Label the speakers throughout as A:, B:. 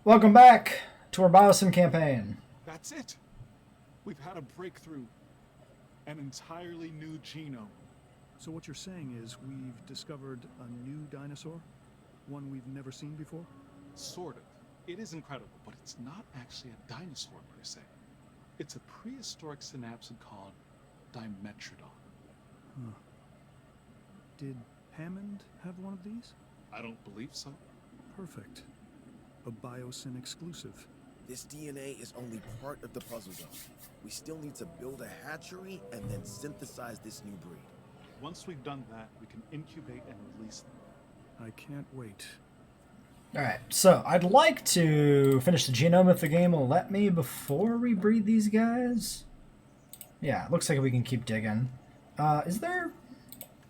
A: Welcome back to our Biosyn campaign.
B: That's it. We've had a breakthrough. An entirely new genome.
C: So what you're saying is we've discovered a new dinosaur? One we've never seen before?
B: Sort of. It is incredible, but it's not actually a dinosaur per se. It's a prehistoric synapsid called Dimetrodon.
C: Huh. Did Hammond have one of these?
B: I don't believe so.
C: Perfect. A Biosyn exclusive.
D: This DNA is only part of the puzzle, though. We still need to build a hatchery and then synthesize this new breed.
B: Once we've done that, we can incubate and release them.
C: I can't wait.
A: Alright, so I'd like to finish the genome if the game will let me before we breed these guys. Yeah, it looks like we can keep digging. Is there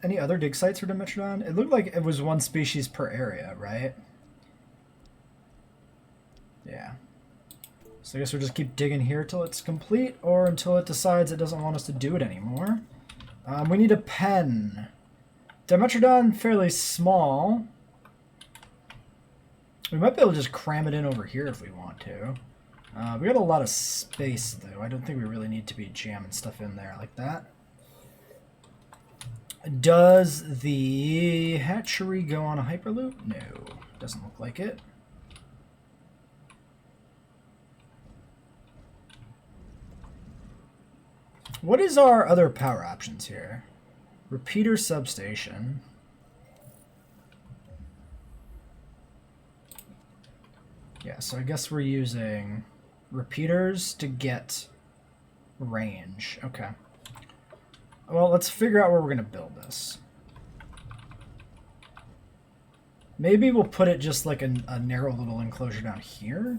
A: any other dig sites for Dimetrodon? It looked like it was one species per area, right? Yeah. So I guess we'll just keep digging here till it's complete, or until it decides it doesn't want us to do it anymore. We need a pen. Dimetrodon, fairly small. We might be able to just cram it in over here if we want to. We got a lot of space, though. I don't think we really need to be jamming stuff in there like that. Does the hatchery go on a hyperloop? No, doesn't look like it. What is our other power options here? Repeater substation. Yeah, so I guess we're using repeaters to get range. Okay. Well, let's figure out where we're going to build this. Maybe we'll put it just like a narrow little enclosure down here.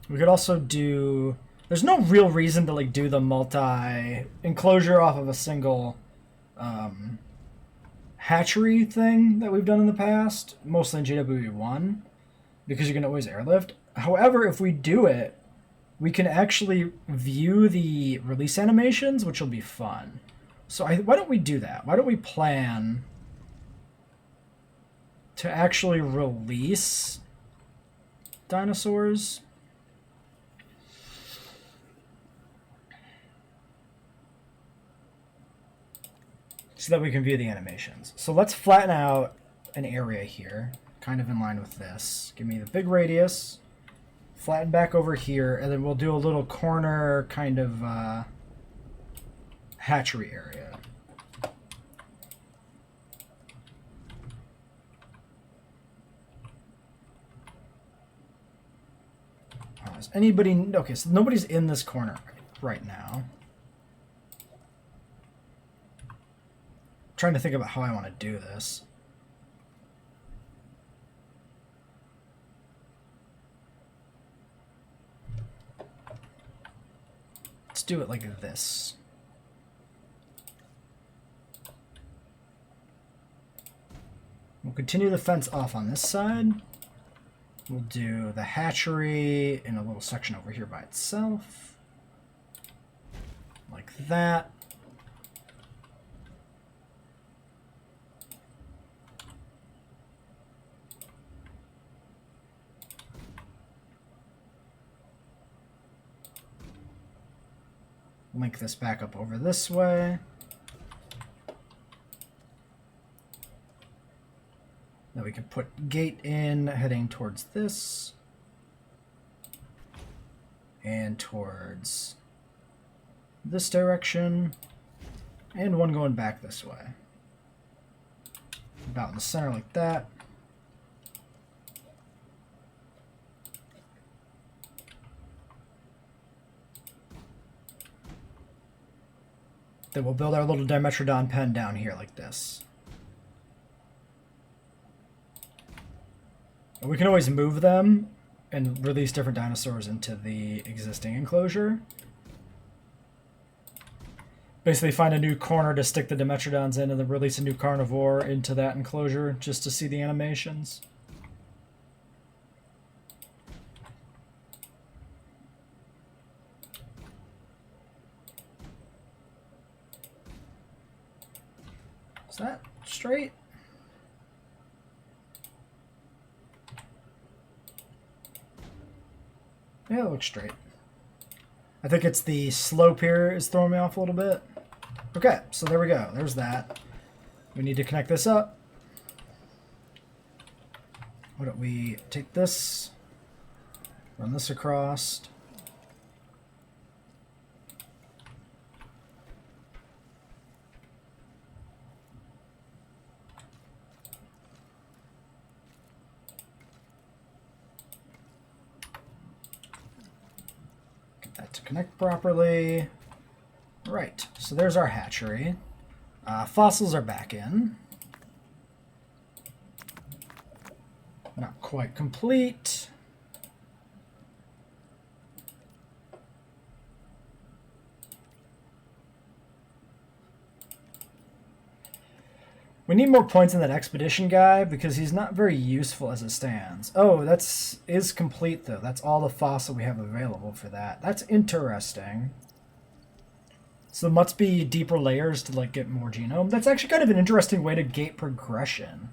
A: We could also do... There's no real reason to like do the multi-enclosure off of a single hatchery thing that we've done in the past, mostly in JWE1, because you can always airlift. However, if we do it, we can actually view the release animations, which will be fun. So why don't we do that? Why don't we plan to actually release dinosaurs? So that we can view the animations. So let's flatten out an area here, kind of in line with this. Give me the big radius, flatten back over here, and then we'll do a little corner kind of hatchery area. Is anybody... Okay, so nobody's in this corner right now. Trying to think about how I want to do this. Let's do it like this. We'll continue the fence off on this side. We'll do the hatchery in a little section over here by itself. Like that. Link this back up over this way. Then we can put gate in heading towards this. And towards this direction. And one going back this way. About in the center like that. Then we'll build our little Dimetrodon pen down here like this. And we can always move them and release different dinosaurs into the existing enclosure. Basically find a new corner to stick the Dimetrodons in and then release a new carnivore into that enclosure just to see the animations. Is that straight? Yeah, it looks straight. I think it's the slope here is throwing me off a little bit. Okay, so there we go. There's that. We need to connect this up. Why don't we take this, run this across. Get that to connect properly. Right, so there's our hatchery. Fossils are back in. Not quite complete. We need more points in that expedition guy because he's not very useful as it stands. Oh, is complete though. That's all the fossil we have available for that. That's interesting. So there must be deeper layers to like get more genome. That's actually kind of an interesting way to gate progression.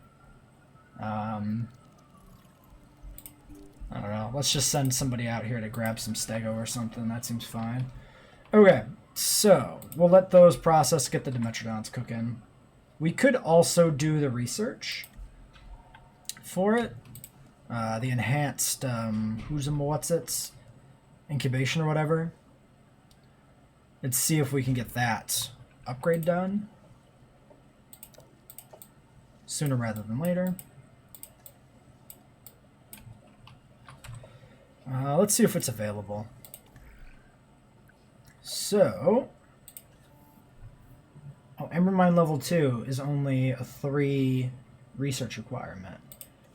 A: I don't know. Let's just send somebody out here to grab some stego or something. That seems fine. Okay, so we'll let those process, get the Dimetrodons cooking. We could also do the research for it. The enhanced, what's-its incubation or whatever. Let's see if we can get that upgrade done sooner rather than later. Let's see if it's available. So, Ember Mine level 2 is only a 3 research requirement.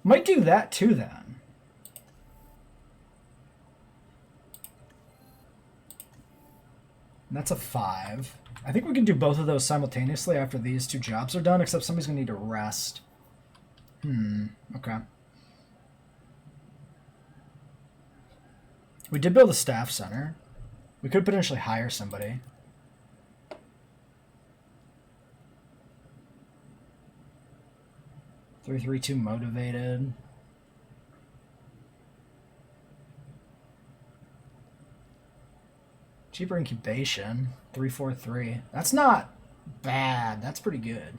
A: Might do that too then. And that's a 5. I think we can do both of those simultaneously after these 2 jobs are done, except somebody's going to need to rest. Okay. We did build a staff center. We could potentially hire somebody. (332) motivated. Cheaper incubation. 343. That's not bad. That's pretty good.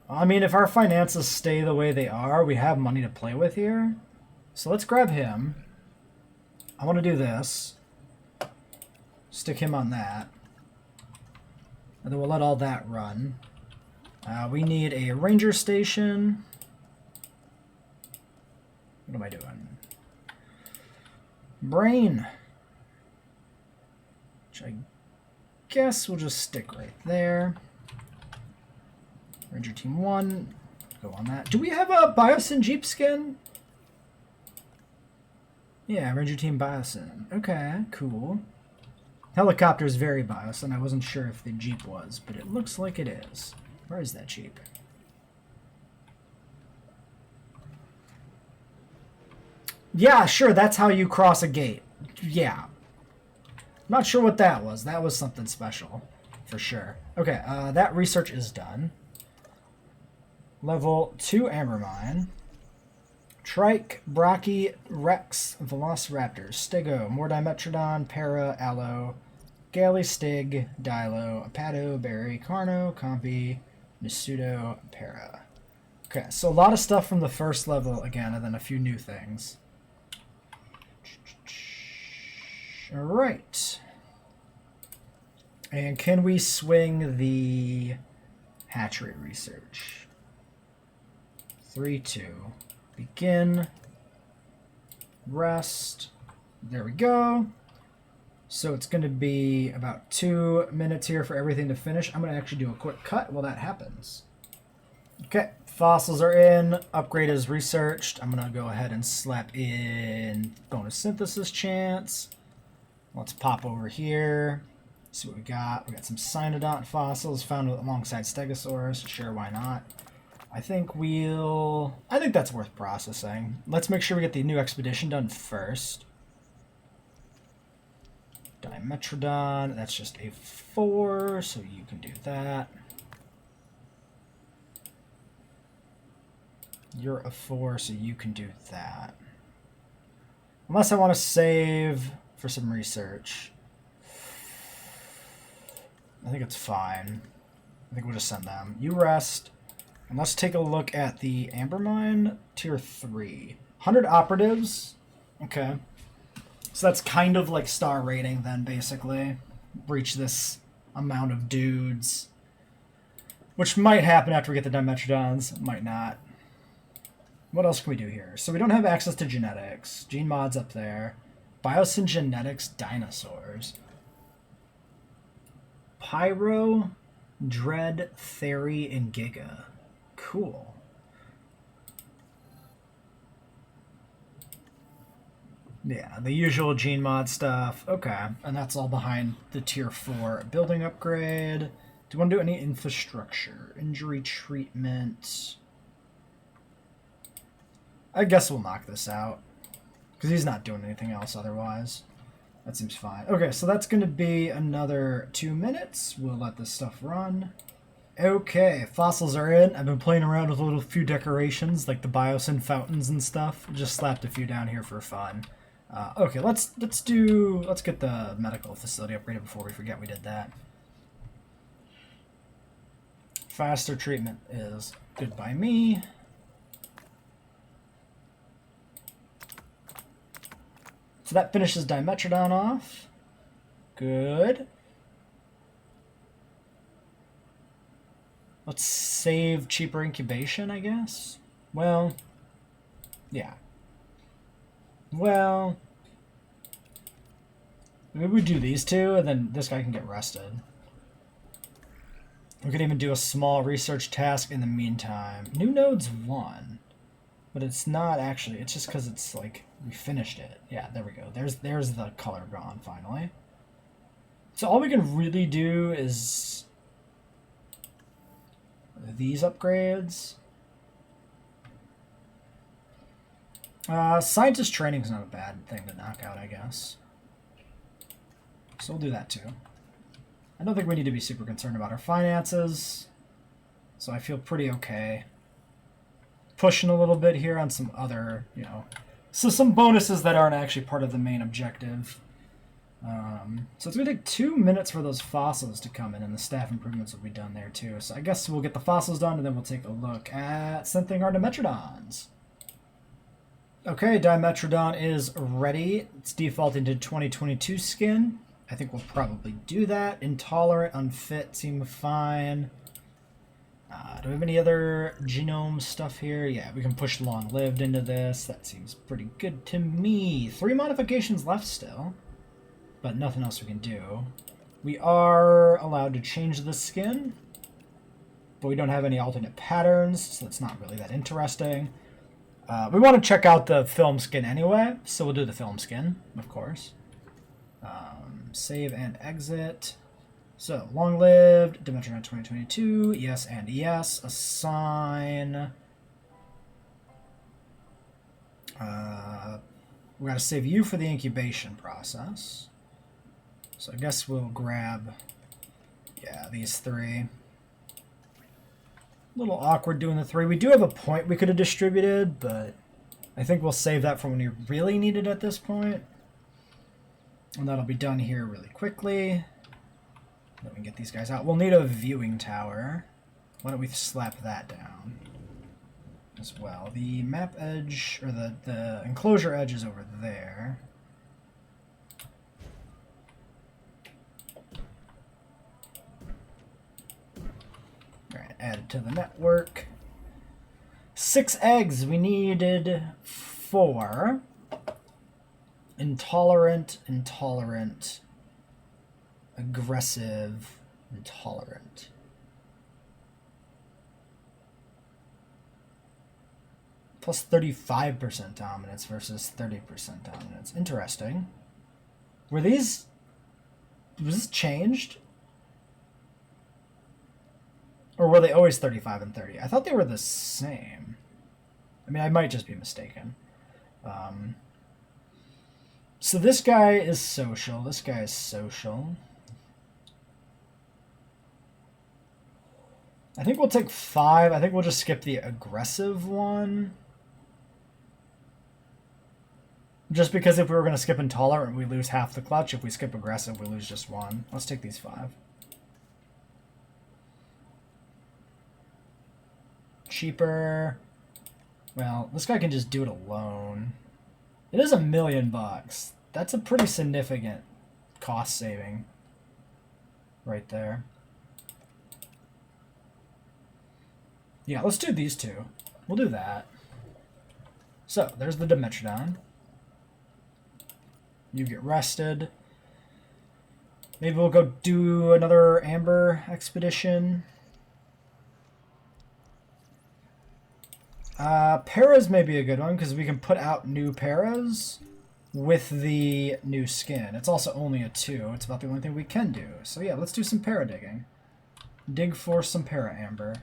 A: I mean, if our finances stay the way they are, we have money to play with here. So let's grab him. I want to do this. Stick him on that. And then we'll let all that run. We need a ranger station. What am I doing? Brain. Which I guess we'll just stick right there. Ranger Team 1. Go on that. Do we have a Biosyn Jeep skin? Yeah, Ranger Team Biosyn. Okay, cool. Helicopter is very Biosyn. I wasn't sure if the Jeep was, but it looks like it is. Where is that Jeep? Yeah, sure, that's how you cross a gate. Yeah. Not sure what that was. That was something special, for sure. Okay, that research is done. Level 2 Amber Mine. Trike, Brachy, Rex, Velociraptors, Stego, more Dimetrodon, Para, Allo, Galley, Stig, Dilo, Apato, Berry, Carno, Compy, Misudo, Para. Okay, so a lot of stuff from the first level again, and then a few new things. Alright. And can we swing the hatchery research? 3-2. Begin. Rest. There we go. So it's going to be about 2 minutes here for everything to finish. I'm going to actually do a quick cut while that happens. Okay, fossils are in. Upgrade is researched. I'm going to go ahead and slap in bonus synthesis chance. Let's pop over here. See what we got. We got some Cynodont fossils found alongside Stegosaurus. Sure, why not? I think that's worth processing. Let's make sure we get the new expedition done first. Dimetrodon, that's just a 4, so you can do that. You're a 4, so you can do that. Unless I want to save for some research. I think it's fine. I think we'll just send them. You rest. And let's take a look at the Amber Mine, tier 3. 100 operatives. Okay. So that's kind of like star rating then, basically. Reach this amount of dudes. Which might happen after we get the Dimetrodons. Might not. What else can we do here? So we don't have access to genetics. Gene mods up there. Biosyn genetics dinosaurs. Pyro, Dread, Theory, and Giga. Cool. Yeah, the usual gene mod stuff. Okay, and that's all behind the tier 4 building upgrade. Do you want to do any infrastructure? Injury treatment. I guess we'll knock this out. Because he's not doing anything else otherwise. That seems fine. Okay, so that's going to be another 2 minutes. We'll let this stuff run. Okay, fossils are in. I've been playing around with a little few decorations, like the Biosyn fountains and stuff. Just slapped a few down here for fun. Okay, let's get the medical facility upgraded before we forget we did that. Faster treatment is good by me. So that finishes Dimetrodon off. Good. Let's save cheaper incubation, I guess. Well, yeah. Well, maybe we do these two, and then this guy can get rested. We could even do a small research task in the meantime. New node's 1, but it's not actually. It's just because it's like we finished it. Yeah, there we go. There's the color gone finally. So all we can really do is these upgrades. Scientist training is not a bad thing to knock out, I guess. So we'll do that too. I don't think we need to be super concerned about our finances, so I feel pretty okay. Pushing a little bit here on some other, so some bonuses that aren't actually part of the main objective. So it's going to take 2 minutes for those fossils to come in, and the staff improvements will be done there too. So I guess we'll get the fossils done, and then we'll take a look at synthing our Dimetrodons. Okay, Dimetrodon is ready. It's defaulting to 2022 skin. I think we'll probably do that. Intolerant, unfit seem fine. Do we have any other genome stuff here? Yeah, we can push long-lived into this. That seems pretty good to me. 3 modifications left still, but nothing else we can do. We are allowed to change the skin, but we don't have any alternate patterns, so that's not really that interesting. We want to check out the film skin anyway, so we'll do the film skin, of course. Save and exit. So, long-lived, Dimetrodon 2022, yes and yes. Assign. We got to save you for the incubation process. So I guess we'll grab, these 3. A little awkward doing the 3. We do have a point we could have distributed, but I think we'll save that for when we really need it at this point. And that'll be done here really quickly. Then we can get these guys out. We'll need a viewing tower. Why don't we slap that down as well? The map edge, or the enclosure edge is over there. Alright, add it to the network. 6 eggs. We needed 4. Intolerant, aggressive, intolerant. Plus 35% dominance versus 30% dominance. Interesting. Was this changed? Or were they always 35 and 30? I thought they were the same. I mean, I might just be mistaken. So this guy is social. This guy is social. I think we'll take 5. I think we'll just skip the aggressive one. Just because if we were going to skip intolerant, we lose half the clutch. If we skip aggressive, we lose just 1. Let's take these 5. Cheaper. Well, this guy can just do it alone. It is $1 million. That's a pretty significant cost saving right there. Yeah, let's do these 2. We'll do that. So, there's the Dimetrodon. You get rested. Maybe we'll go do another Amber expedition. Paras may be a good one because we can put out new Paras with the new skin. It's also only a 2. It's about the only thing we can do. So yeah, let's do some para digging. Dig for some para amber.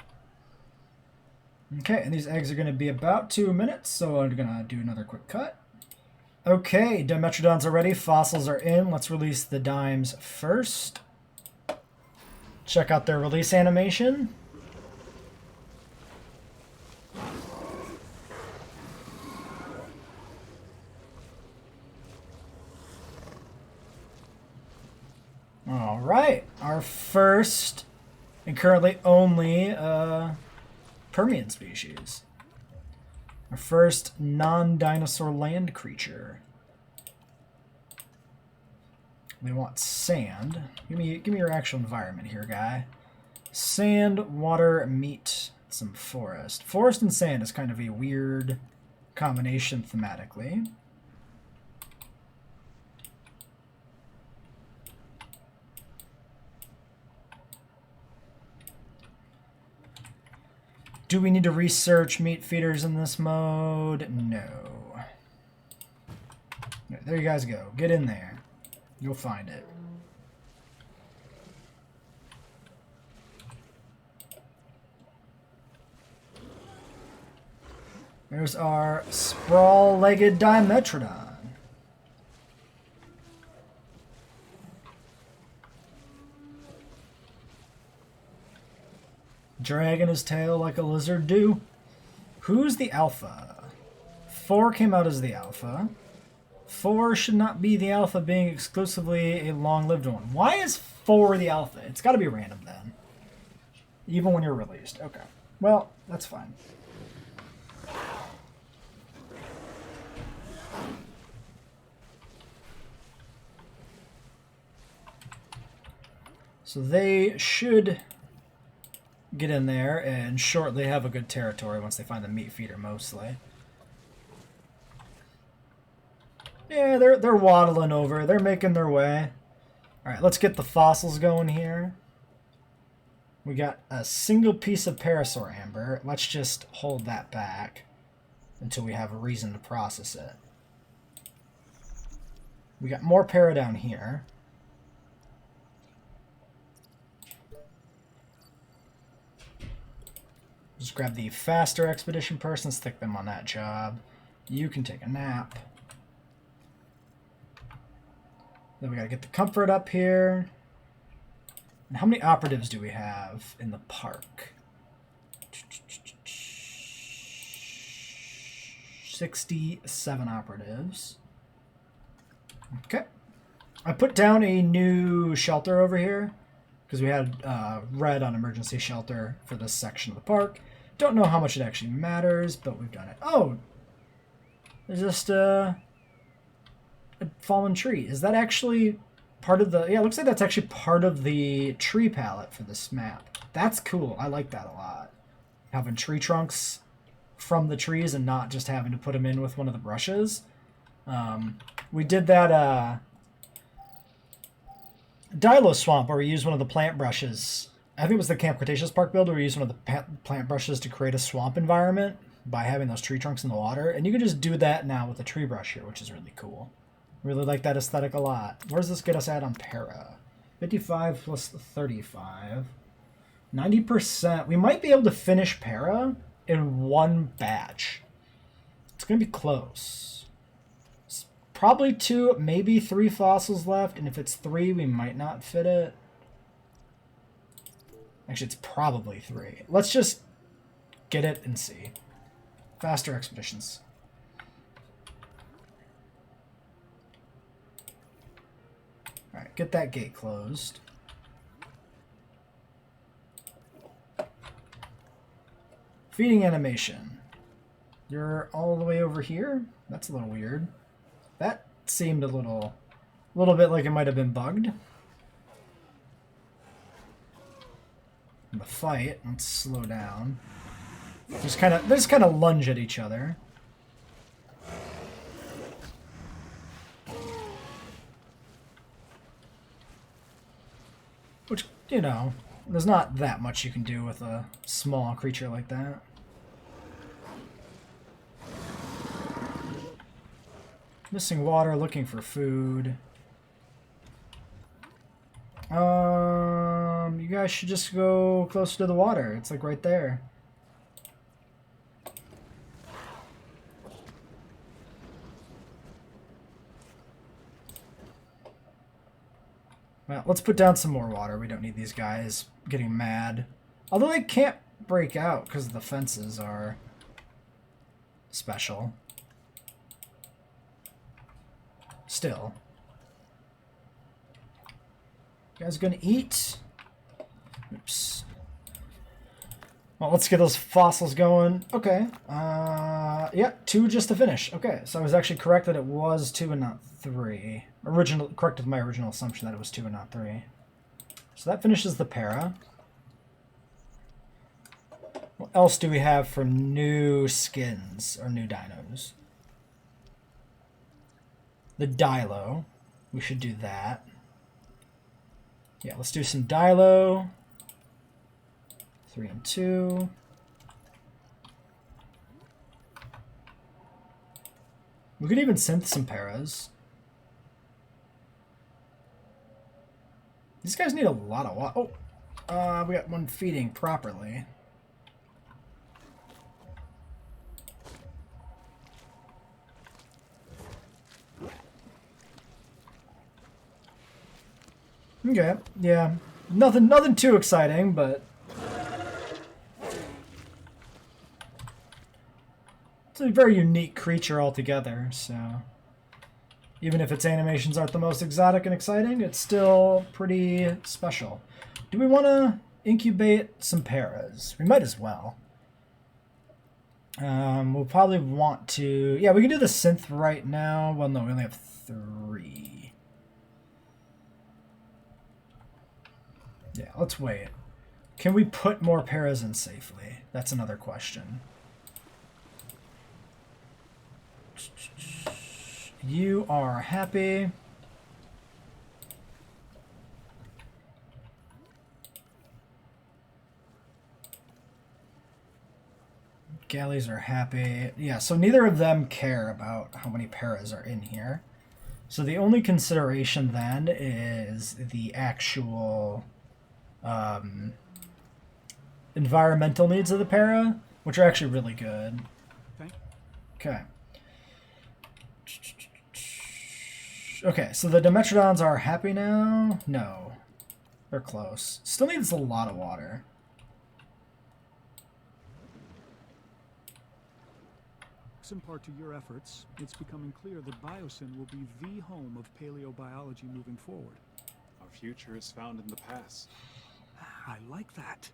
A: Okay, and these eggs are going to be about 2 minutes, so I'm going to do another quick cut. Okay, Dimetrodons are ready. Fossils are in. Let's release the dimes first. Check out their release animation. All right, our first and currently only Permian species. Our first non-dinosaur land creature. We want sand. Give me your actual environment here, guy. Sand, water, meat, some forest. Forest and sand is kind of a weird combination thematically. Do we need to research meat feeders in this mode? No. There you guys go. Get in there. You'll find it. There's our sprawl-legged Dimetrodon. Dragging his tail like a lizard do. Who's the alpha? 4 came out as the alpha. 4 should not be the alpha, being exclusively a long-lived one. Why is 4 the alpha? It's got to be random then. Even when you're released. Okay. Well, that's fine. So they should get in there and shortly have a good territory once they find the meat feeder mostly. Yeah, they're waddling over. They're making their way. Alright, let's get the fossils going here. We got a single piece of parasaur amber. Let's just hold that back until we have a reason to process it. We got more para down here. Just grab the faster expedition person, stick them on that job. You can take a nap. Then we gotta get the comfort up here. And how many operatives do we have in the park? 67 operatives. Okay. I put down a new shelter over here because we had red on emergency shelter for this section of the park. Don't know how much it actually matters, but we've done it. Oh! There's just a fallen tree. Is that actually part of the... Yeah, it looks like that's actually part of the tree palette for this map. That's cool. I like that a lot. Having tree trunks from the trees and not just having to put them in with one of the brushes. We did that Dilo Swamp where we used one of the plant brushes. I think it was the Camp Cretaceous Park build where we used one of the plant brushes to create a swamp environment by having those tree trunks in the water. And you can just do that now with a tree brush here, which is really cool. Really like that aesthetic a lot. Where does this get us at on para? 55 plus 35. 90%. We might be able to finish para in one batch. It's going to be close. It's probably 2, maybe 3 fossils left. And if it's 3, we might not fit it. Actually, it's probably 3. Let's just get it and see. Faster expeditions. Alright, get that gate closed. Feeding animation. You're all the way over here? That's a little weird. That seemed a little bit like it might have been bugged. In the fight, let's slow down. They just kind of lunge at each other. Which, you know, there's not that much you can do with a small creature like that. Missing water, looking for food. You guys should just go closer to the water. It's like right there. Well, let's put down some more water. We don't need these guys getting mad. Although they can't break out because the fences are special. Still. You guys gonna eat? Oops. Well, let's get those fossils going. Okay. Yeah, 2 just to finish. Okay, so I was actually correct that it was 2 and not 3. Corrected my original assumption that it was 2 and not 3. So that finishes the para. What else do we have for new skins or new dinos? The Dilo. We should do that. Yeah, let's do some Dilo. 3 and 2. We could even synth some paras. These guys need a lot of water. Oh, we got one feeding properly. Okay, yeah. Nothing too exciting, but it's a very unique creature altogether, so even if its animations aren't the most exotic and exciting, it's still pretty special. Do we want to incubate some paras? We might as well. We'll probably want to... Yeah, we can do the synth right now. Well, no, we only have 3. Yeah, let's wait. Can we put more paras in safely? That's another question. You are happy. Galleys are happy. Yeah, so neither of them care about how many paras are in here. So the only consideration then is the actual environmental needs of the para, which are actually really good. Okay. Okay, so the Dimetrodons are happy now? No. They're close. Still needs a lot of water.
C: In part to your efforts, it's becoming clear that Biosyn will be the home of paleobiology moving forward.
B: Our future is found in the past.
C: I like that.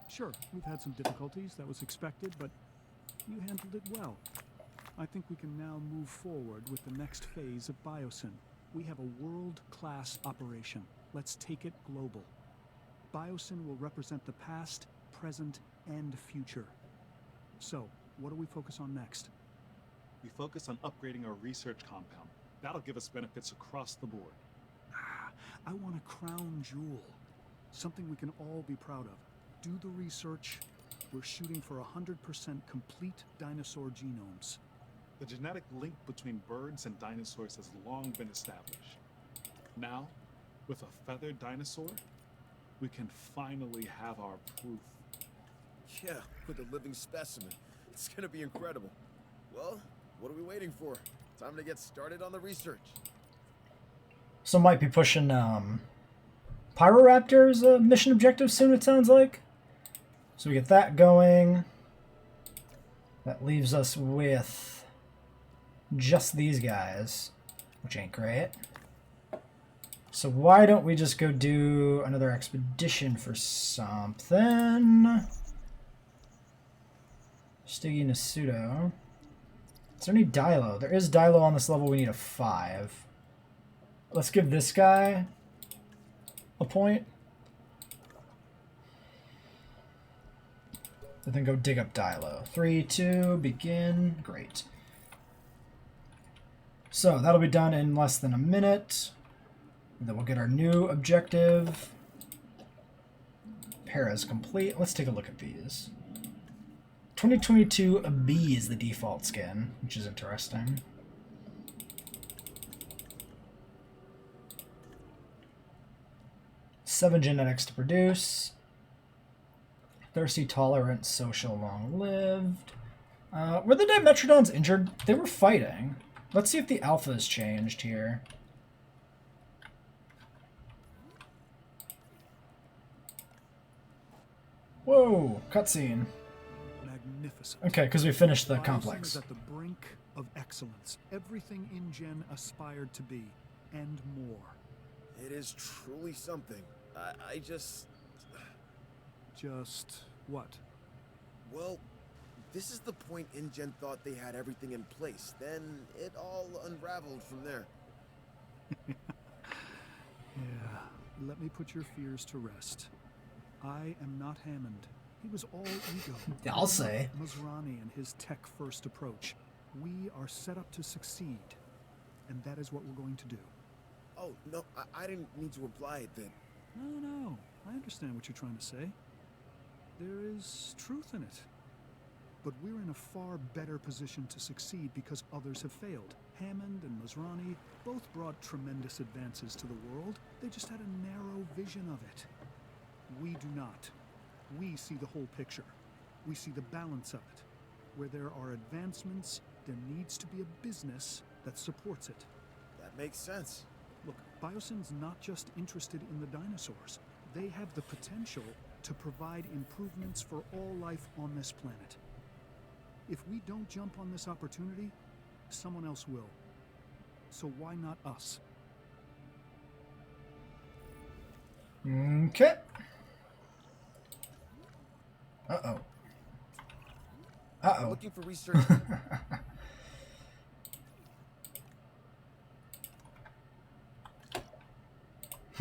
C: Sure, we've had some difficulties, that was expected, but you handled it well. I think we can now move forward with the next phase of Biosyn. We have a world-class operation. Let's take it global. Biosyn will represent the past, present, and future. So, what do we focus on next?
B: We focus on upgrading our research compound. That'll give us benefits across the board.
C: I want a crown jewel. Something we can all be proud of. Do the research. We're shooting for 100% complete dinosaur genomes.
B: The genetic link between birds and dinosaurs has long been established. Now, with a feathered dinosaur, we can finally have our proof.
D: Yeah, with a living specimen. It's gonna be incredible. Well, what are we waiting for? Time to get started on the research.
A: So might be pushing Pyroraptor's mission objective soon, it sounds like. So we get that going. That leaves us with just these guys, which ain't great. So why don't we just go do another expedition for something? Stiggy Nasudo. Is there any Dilo? There is Dilo on this level. We need a 5. Let's give this guy a point. And then go dig up Dilo. 3, 2, begin. Great. So that'll be done in less than a minute. And then we'll get our new objective. Para's complete. Let's take a look at these. 2022 B is the default skin, which is interesting. Seven genetics to produce. Thirsty, tolerant, social, long-lived. Were the Dimetrodons injured? They were fighting. Let's see if the alpha has changed here. Whoa, cutscene.
C: Magnificent.
A: Okay, because we finished the
C: Biosyn
A: complex.
C: is at the brink of excellence. Everything InGen aspired to be, and more.
D: It is truly something. I just...
C: Just what?
D: Well, this is the point InGen thought they had everything in place. Then it all unraveled from there.
C: Yeah, let me put your fears to rest. I am not Hammond. He was all ego.
A: I'll say.
C: Masrani and his tech-first approach. We are set up to succeed, and that is what we're going to do.
D: Oh, no, I didn't mean to imply it that...
C: No, I understand what you're trying to say. There is truth in it. But we're in a far better position to succeed because others have failed. Hammond and Masrani both brought tremendous advances to the world. They just had a narrow vision of it. We do not. We see the whole picture. We see the balance of it. Where there are advancements, there needs to be a business that supports it.
D: That makes sense.
C: Look, Biosyn's not just interested in the dinosaurs. They have the potential to provide improvements for all life on this planet. If we don't jump on this opportunity, someone else will. So why not us?
A: Okay. Uh-oh. Uh-oh.
D: Looking for research.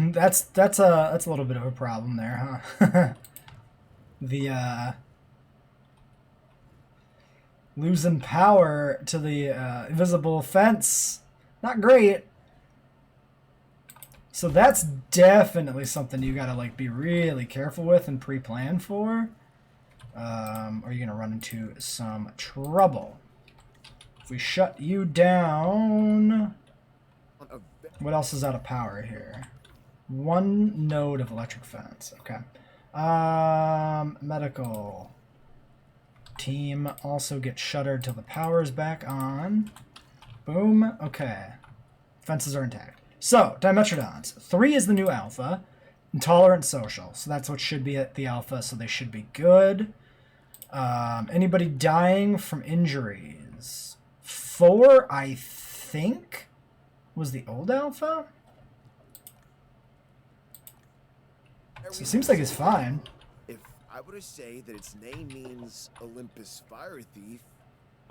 A: That's a little bit of a problem there, huh? The losing power to the invisible fence, not great. So that's definitely something you gotta like be really careful with and pre-plan for, or you're gonna run into some trouble. If we shut you down, what else is out of power here? One node of electric fence. Okay. Medical team also gets shuttered till the power's back on. Boom. Okay. Fences are intact. So, Dimetrodons. 3 is the new alpha. Intolerant social. So that's what should be at the alpha, so they should be good. Anybody dying from injuries? 4, I think, was the old alpha? So it seems like it's fine.
D: If I were to say that its name means Olympus Fire Thief...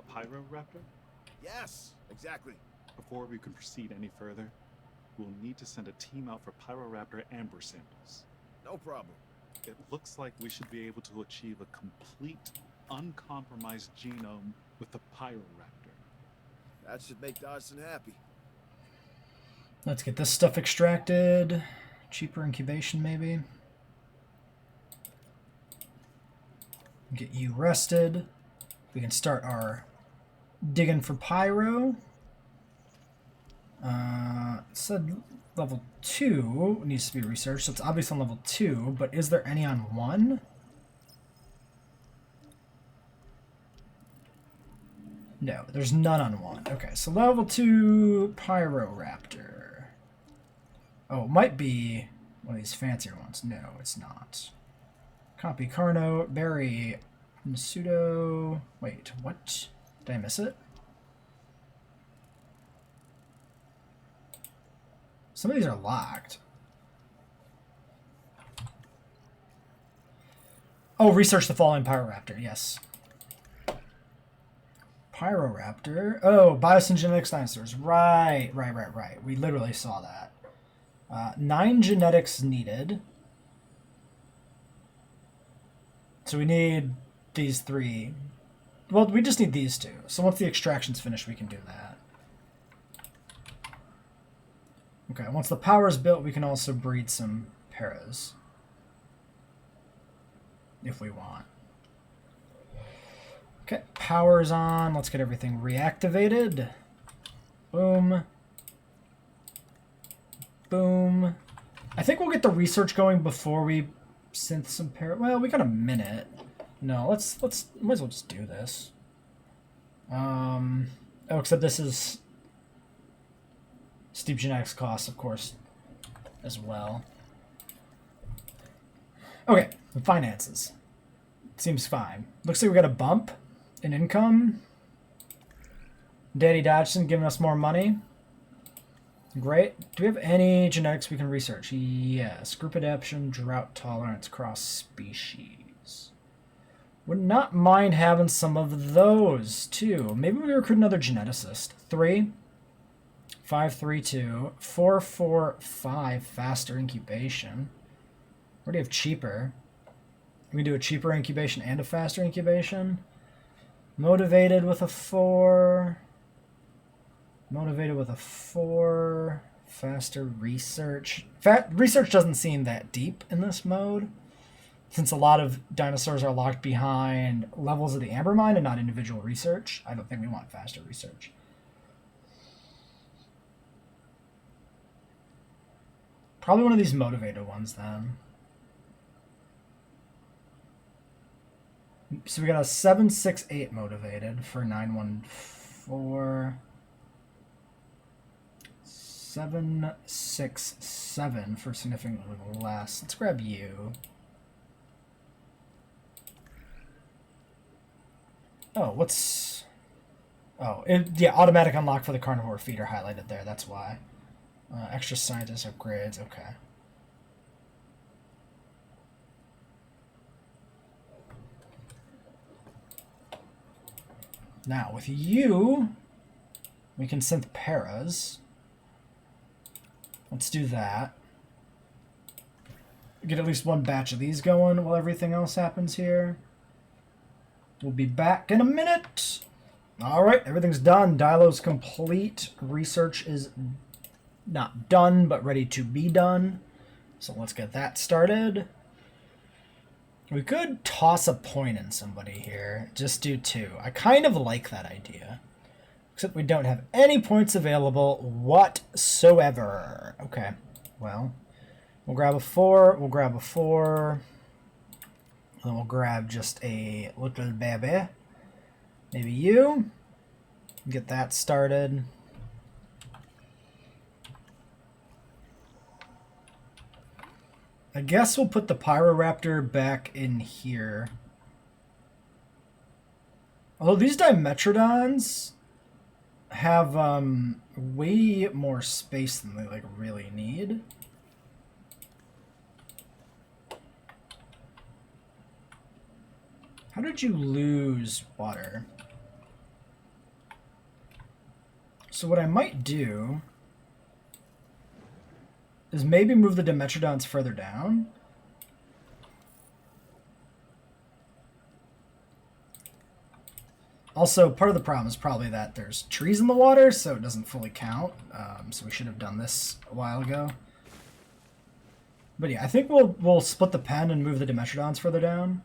B: A Pyroraptor?
D: Yes, exactly.
B: Before we can proceed any further, we'll need to send a team out for Pyroraptor amber samples.
D: No problem.
B: It looks like we should be able to achieve a complete, uncompromised genome with the Pyroraptor.
D: That should make Dodson happy.
A: Let's get this stuff extracted. Cheaper incubation, maybe. Get you rested. We can start our digging for pyro. It said level 2 needs to be researched, so it's obvious on level 2, but is there any on 1? No, there's none on 1. Okay, so level 2 Pyroraptor. Oh, it might be one of these fancier ones. No, it's not. Copy Carno, Barry, Pseudo. Wait, what? Did I miss it? Some of these are locked. Oh, research the following Pyroraptor. Yes. Pyroraptor. Oh, Biosyn genetics dinosaurs. Right. We literally saw that. 9 genetics needed. So we need these 3. Well, we just need these 2. So once the extraction's finished, we can do that. Okay, once the power is built, we can also breed some paras. If we want. Okay, power's on. Let's get everything reactivated. Boom. Boom. I think we'll get the research going before we synth some well, we got a minute. No, let's might as well just do this. Oh, except this is steep genetics costs, of course, as well. Okay, the finances. Seems fine. Looks like we got a bump in income. Daddy Dodgson giving us more money. Great. Do we have any genetics we can research? Yes. Group adaptation, drought tolerance, cross species. Would not mind having some of those, too. Maybe we recruit another geneticist. 3, 5, 3, 2, 4, 4, 5, faster incubation. What do you have cheaper? We can do a cheaper incubation and a faster incubation. Motivated with a 4. Motivated with a 4. Faster research. Research doesn't seem that deep in this mode, since a lot of dinosaurs are locked behind levels of the amber mine and not individual research. I don't think we want faster research. Probably one of these motivated ones then. So we got a 768 motivated for 914. 767 for significantly less. Let's grab you. Oh, what's... Oh, yeah, automatic unlock for the carnivore feeder highlighted there. That's why. Extra scientist upgrades. Okay. Now, with you, we can synth paras. Let's do that. Get at least one batch of these going while everything else happens here. We'll be back in a minute. All right, everything's done. Dilo's complete. Research is not done, but ready to be done. So let's get that started. We could toss a point in somebody here. Just do 2. I kind of like that idea. Except we don't have any points available whatsoever. Okay, well, we'll grab a 4. We'll grab a 4. Then we'll grab just a little baby. Maybe you. Get that started. I guess we'll put the Pyroraptor back in here. Although these Dimetrodons have way more space than they really need. How did you lose water? So what I might do is maybe move the Dimetrodons further down. Also, part of the problem is probably that there's trees in the water, so it doesn't fully count. So we should have done this a while ago. But yeah, I think we'll split the pen and move the Dimetrodons further down.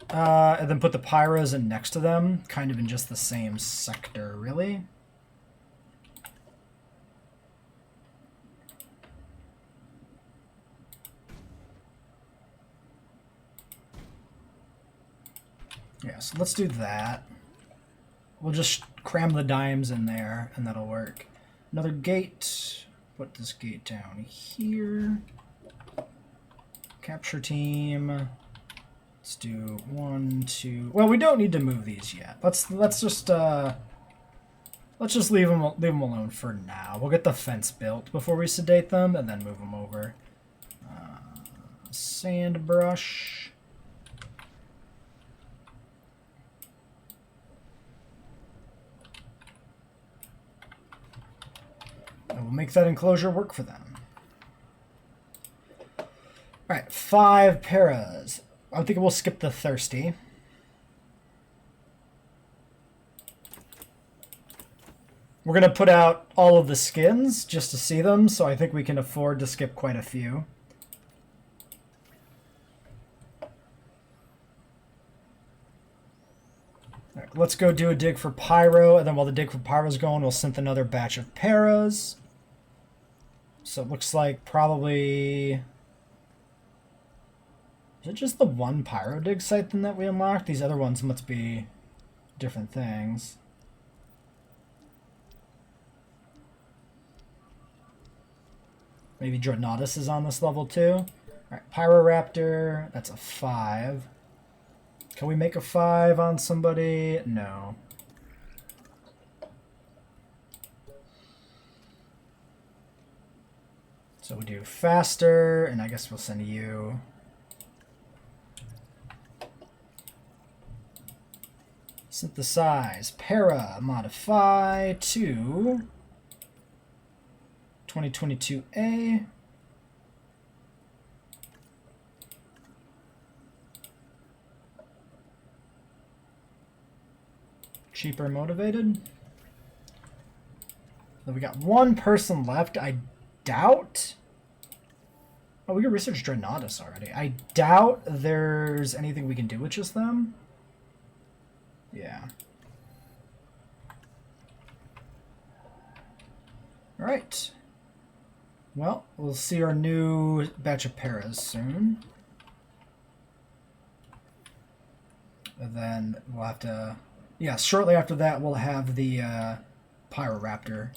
A: And then put the Pyros in next to them, kind of in just the same sector, really. Yeah, so let's do that. We'll just cram the dimes in there, and that'll work. Another gate. put this gate down here. Capture team. Let's do 1, 2. Well, we don't need to move these yet. Let's just leave them alone for now. We'll get the fence built before we sedate them, and then move them over. Sand brush. And we'll make that enclosure work for them. Alright, 5 paras. I think we'll skip the thirsty. We're going to put out all of the skins just to see them, so I think we can afford to skip quite a few. Right, let's go do a dig for Pyro, and then while the dig for Pyro's going, we'll synth another batch of paras. So it looks like probably... Is it just the one Pyro dig site then that we unlocked? These other ones must be different things. Maybe Dreadnoughtus is on this level too. Alright, Pyroraptor, that's a 5. Can we make a 5 on somebody? No. So we'll do faster, and I guess we'll send you. Synthesize, para, modify to 2022A. Cheaper motivated. So we got one person left. I doubt. Oh, we can research Dreadnoughtus already. I doubt there's anything we can do with just them. Yeah. Alright. Well, we'll see our new batch of paras soon. And then we'll have to... Yeah, shortly after that, we'll have the Pyroraptor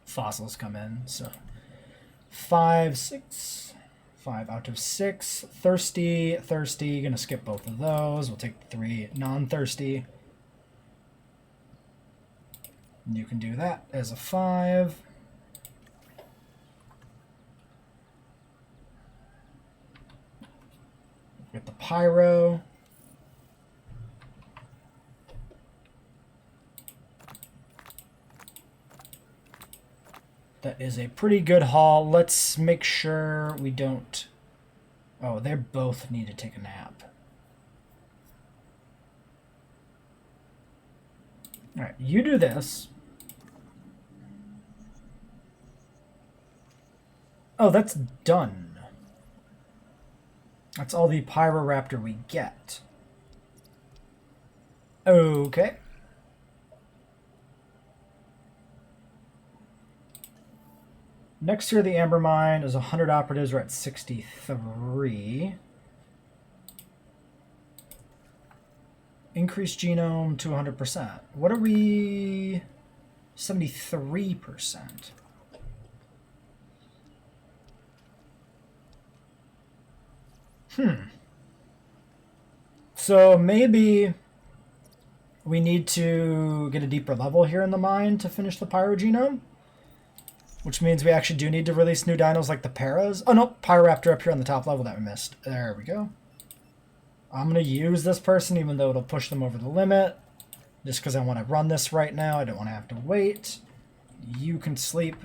A: fossils come in. So, 5, 6... 5 out of 6. Thirsty, thirsty. Gonna skip both of those. We'll take 3 non-thirsty. You can do that as a 5. Get the Pyro. That is a pretty good haul. Let's make sure we don't... Oh, they both need to take a nap. Alright, you do this. Oh, that's done. That's all the Pyroraptor we get. Okay. Next year, the Amber Mine is 100 operatives. We're at 63. Increase genome to 100%. What are we? 73%. So maybe we need to get a deeper level here in the mine to finish the pyrogenome. Which means we actually do need to release new dinos like the paras. Oh no, Pyroraptor up here on the top level that we missed. There we go. I'm going to use this person even though it'll push them over the limit. Just because I want to run this right now. I don't want to have to wait. You can sleep.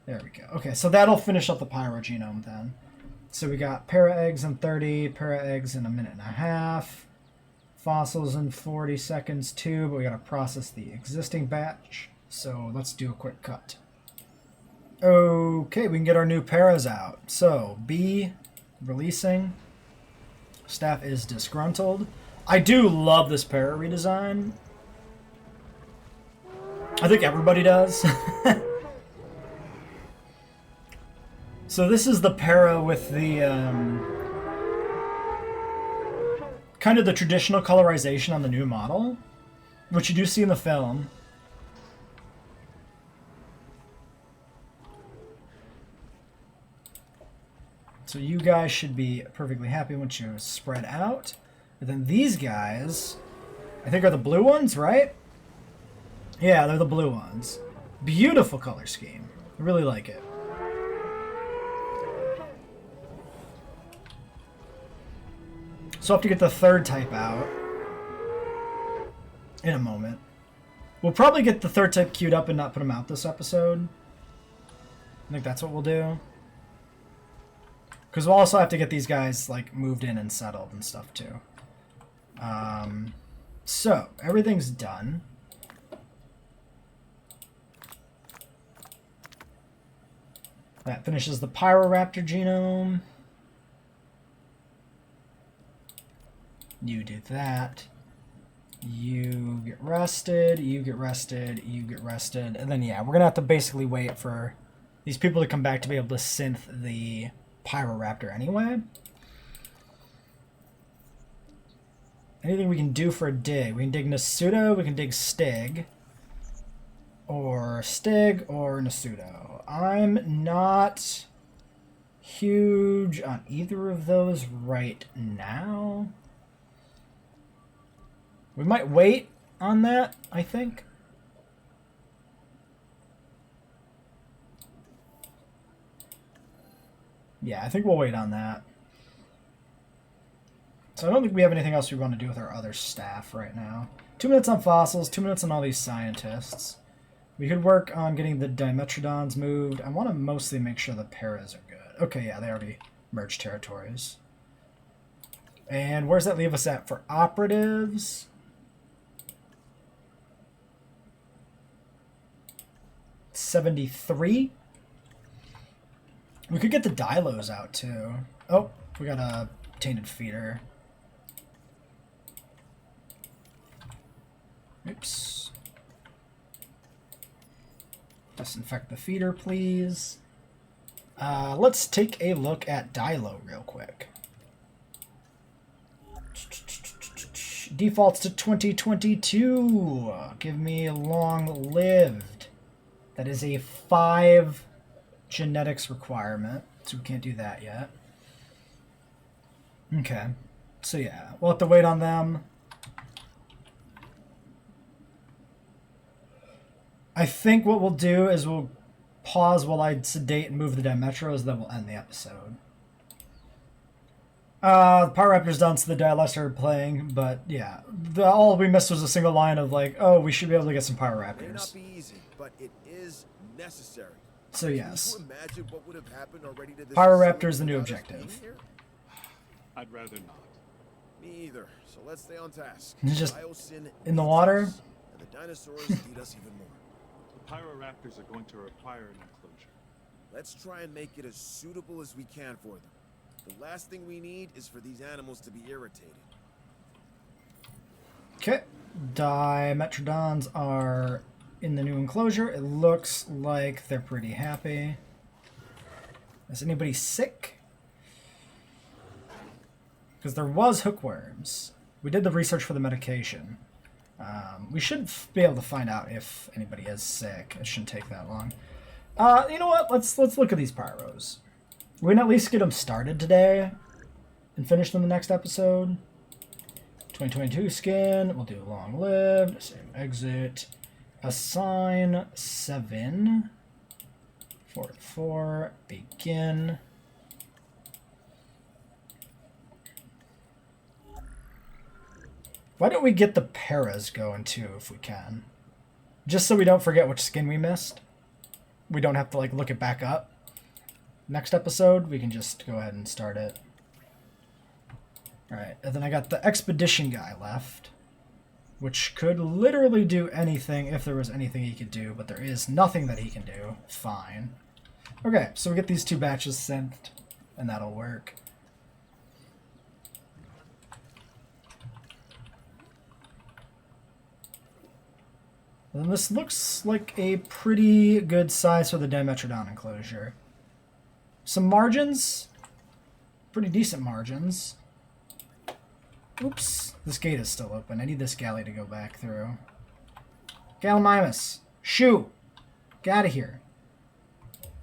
A: There we go. Okay, so that'll finish up the pyrogenome then. So we got para eggs in 30, para eggs in a minute and a half. Fossils in 40 seconds too, but we got to process the existing batch. So let's do a quick cut. Okay, we can get our new paras out. So, B, releasing. Staff is disgruntled. I do love this para redesign. I think everybody does. So this is the para with the, kind of the traditional colorization on the new model, which you do see in the film. So you guys should be perfectly happy once you spread out. And then these guys, I think are the blue ones, right? Yeah, they're the blue ones. Beautiful color scheme. I really like it. So I'll have to get the third type out in a moment. We'll probably get the third type queued up and not put them out this episode. I think that's what we'll do. Because we'll also have to get these guys like moved in and settled and stuff too. So everything's done. That finishes the Pyroraptor genome. You do that. You get rested, you get rested, you get rested. And then, yeah, we're going to have to basically wait for these people to come back to be able to synth the Pyroraptor anyway. Anything we can do for a dig? We can dig Nasudo, we can dig Stig. Or Stig or Nasudo. I'm not huge on either of those right now. We might wait on that, I think. Yeah, I think we'll wait on that. So I don't think we have anything else we want to do with our other staff right now. 2 minutes on fossils, 2 minutes on all these scientists. We could work on getting the Dimetrodons moved. I want to mostly make sure the Paras are good. Okay, yeah, they already merged territories. And where's that leave us at for operatives? $73. We could get the Dilos out too. Oh, we got a tainted feeder. Oops. Disinfect the feeder, please. Let's take a look at Dilo real quick. Defaults to 2022. Give me long-lived. That is a 5 genetics requirement, so we can't do that yet. Okay. So yeah, we'll have to wait on them. I think what we'll do is we'll pause while I sedate and move the Dimetros, then we'll end the episode. The Pyroraptor's done, so the Dialects are playing, but yeah. All we missed was a single line of like, oh, we should be able to get some Pyroraptors.
D: May not be easy, but it is necessary.
A: So yes.
D: Can you imagine what would have happened already to this
A: Pyroraptor is the
D: facility
A: new
D: without us
A: objective.
D: being here?
B: I'd rather not.
D: Me either. So let's stay on task.
A: Just
D: Biosyn
A: in the
D: needs
A: water?
D: us, and the dinosaurs need us even more.
B: The Pyroraptors are going to require an enclosure.
D: Let's try and make it as suitable as we can for them. The last thing we need is for these animals to be irritated.
A: Okay. Dimetrodons are in the new enclosure. It looks like they're pretty happy. Is anybody sick? Because there was hookworms. We did the research for the medication. We should be able to find out if anybody is sick. It shouldn't take that long. You know what? Let's look at these pyros. We can at least get them started today and finish them the next episode. 2022 skin. We'll do long-lived. Save exit. Assign 7. 4 begin. Why don't we get the paras going too if we can? Just so we don't forget which skin we missed. We don't have to like look it back up. Next episode, we can just go ahead and start it. Alright, and then I got the expedition guy left. Which could literally do anything if there was anything he could do, but there is nothing that he can do. Fine. Okay, so we get these 2 batches sent, and that'll work. And this looks like a pretty good size for the Dimetrodon enclosure. Some margins. Pretty decent margins. Oops. This gate is still open. I need this galley to go back through. Gallimimus. Shoo! Get out of here.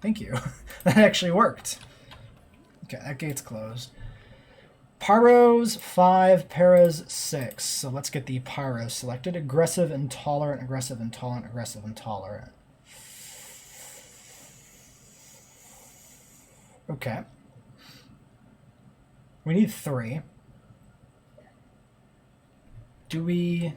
A: Thank you. That actually worked. Okay, that gate's closed. Pyros 5, Paras 6. So let's get the Pyros selected. Aggressive, intolerant, aggressive, intolerant, aggressive, intolerant. Okay. We need 3. Do we...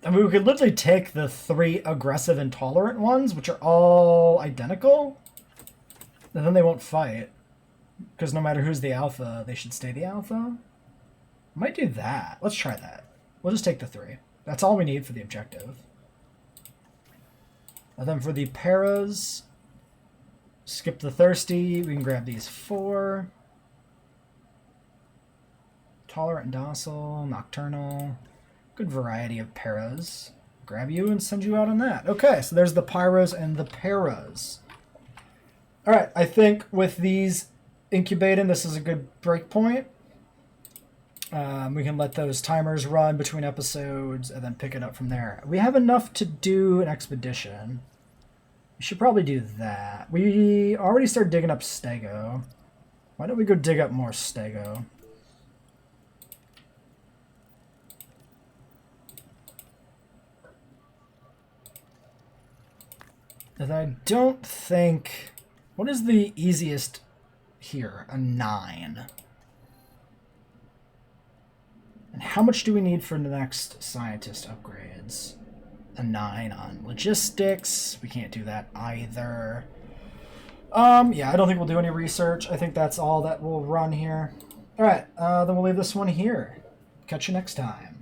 A: I mean, we could literally take the 3 aggressive intolerant ones, which are all identical, and then they won't fight. Because no matter who's the alpha, they should stay the alpha. Might do that. Let's try that. We'll just take the 3. That's all we need for the objective. And then for the paras, skip the thirsty. We can grab these 4. Tolerant and docile, nocturnal. Good variety of paras. Grab you and send you out on that. Okay, so there's the pyros and the paras. Alright, I think with these incubating, this is a good break point. We can let those timers run between episodes and then pick it up from there. We have enough to do an expedition. We should probably do that. We already started digging up stego. Why don't we go dig up more stego? And I don't think... What is the easiest here? A 9. And how much do we need for the next scientist upgrades? A 9 on logistics. We can't do that either. Yeah, I don't think we'll do any research. I think that's all that will run here. Alright, then we'll leave this one here. Catch you next time.